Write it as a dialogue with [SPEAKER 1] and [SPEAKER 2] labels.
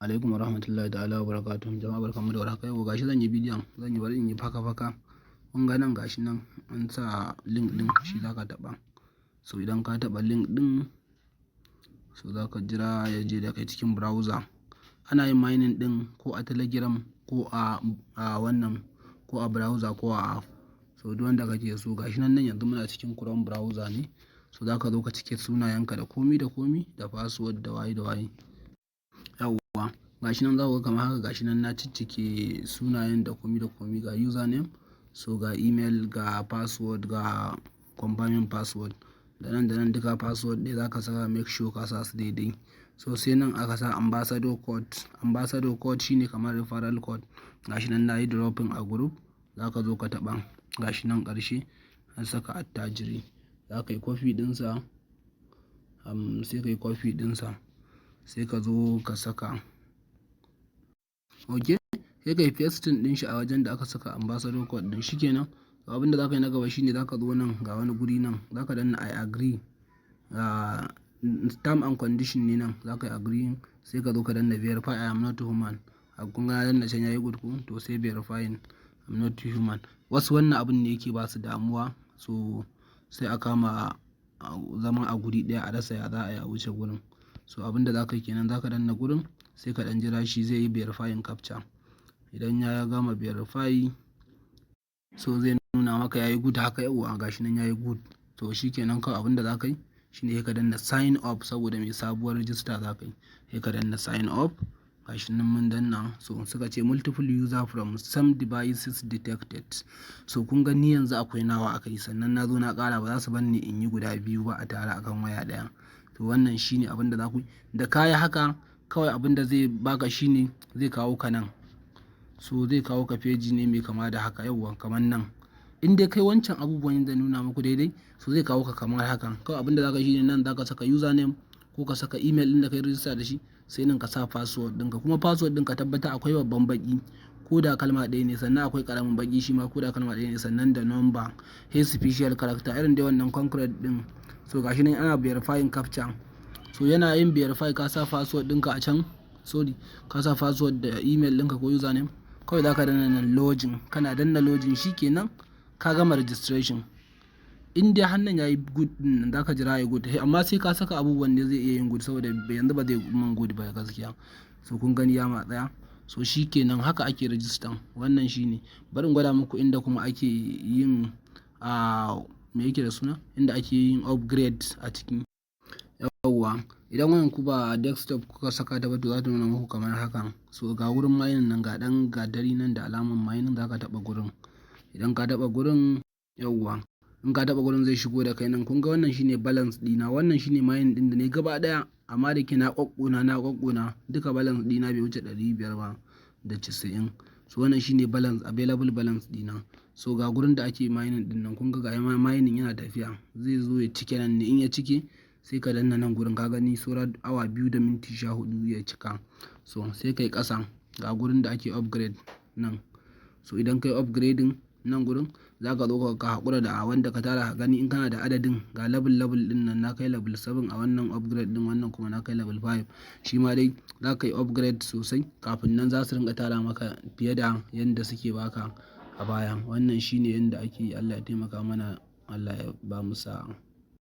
[SPEAKER 1] Alaikum warahmatullahi ta'ala wa barakatuh. Jama'a barkanmu da warhaka. Yau gashi zan yi bidiyon, bari in yi faka. Kun ga nan gashi nan an sa link din, shi zaka taba. So idan ka taba link din, so zaka jira ya je da kai cikin browser. Ana yin mining din ko a Telegram ko a wannan ko a browser ko a app. So duk wanda kake so, gashi nan yanzu muna cikin Chrome browser ne. So zaka zo ka cike sunayenka da komi da password da waye. Yawwa, gashi nan za ku ga kamar haka, gashi nan na ciccike sunayen da komi ga username, so ga email, ga password, ga confirming password, da nan duka password ne za ka saka, make sure ka sa su daidai. So sai nan aka sa ambassador code shine kamar referral code. Gashi nan na yi dropping a group, za ka zo ka taba, gashi nan ƙarshe an saka attajiri, za ka yi copy ɗinsa, sai ka yi copy ɗinsa, sai ka zo ka saka, ok, sai ka yi pasting ɗin shi a wajen da aka saka ambassador code ɗin. Shikenan, abinda za ka yi na gaba shine za ka zo nan ga wani guri nan, za ka danna I agree, term and condition ne nan, za ka yi agree, sai ka zo ka danna verify I am not human. A kun ga danna can yayi good ko, to sai verifying I'm not human. Wasu wannan abin ne yake ba su damuwa, so sai a kama zama a guri ɗaya a rasa ya za a yi a wuce gurin. So abinda za ka yi kenan, za ka danna gurin, sai ka dan jira shi zai yi verifying captcha. Idan ya gama verify, so zai nuna maka yayi good haka. Yauwa gashi nan yayi good. To shikenan, kawai abinda za ka yi shine ka danna sign up, saboda mai sabuwar register za ka yi, sai ka danna sign up. Gashi nan mun danna, so suka ce multiple user from some devices detected. So kun ga ni yanzu akwai nawa aka yi, sannan na zo na ƙara, ba za su bar ni in yi guda biyu ba a tare akan waya ɗaya. To wannan shine abinda za ku yi. Da kaya haka, kawai abinda zai baka shine zai kawo ka nan. So zai kawo ka feji ne mai kama da haka. Yauwa kamar nan, in dai kai wancan abubuwan da nuna muku daidai, so zai kawo ka kamar haka. Kawai abinda za ka yi shine nan za ka saka username ko ka saka email ɗin da kai register da shi, sai nan ka sa password ɗinka. Kuma password ɗin ka tabbata akwai babban baki ko da kalma ɗaya ne, sannan akwai ƙaramin baki shi ma ko da kalma ɗaya ne, sannan da number, hey special character, irin dai wannan concrete ɗin. So gashi nan ana verifying captcha. So yana yin verify, ka sa password ɗinka a can, ka sa password da email ɗinka ko username, kawai za ka danna nan login. Kana danna login, shikenan ka gama registration. In dai hannun yayi good din, za ka jira ya good, amma sai ka saka abubuwan da zai iya yin good, saboda yanzu ba zai man good ba gaskiya. So kun gani ya matsaya. So shikenan, haka ake register. Wannan shine, bari in gwada muku inda kuma ake yin me yake da suna, inda ake yin upgrade a cikin. Yawwa, idan wayan ku ba desktop kuka saka ta ba, to za ta nuna muku kamar haka. So ga wurin mining nan, ga dan gadari nan da alaman mining, za ka taba gurin. Idan ka taba gurin, yawwa, in ka taba gurin zai shigo da kai nan. Kun ga wannan shine balance dina, wannan shine mining din da ne gaba daya, amma da ke na kokkona duka balance dina bai wuce 500 ba da 90. So wannan shine balance, available balance dina. So ga gurin da ake mining din nan, kun ga mining yana tafiya, zai zo ya cike nan ne. In ya cike, sai ka danna nan gurin, ka gani saura awa 2 da minti 14 ya cika. So sai kai kasa, ga gurin da ake upgrade nan. So idan kai upgrading nan gurin, za ka zo ka haƙura da wanda ka tara, ka gani in kana da adadin, ga level din nan, na kai level 7 a wannan upgrade din, wannan kuma na kai level 5. Shi ma dai za ka yi upgrade sosai, kafin nan za su rinka tara maka fiye da yanda suke baka a baya. Wannan shine yanda ake yi. Allah ya taimaka mana, Allah ya ba mu sa'a.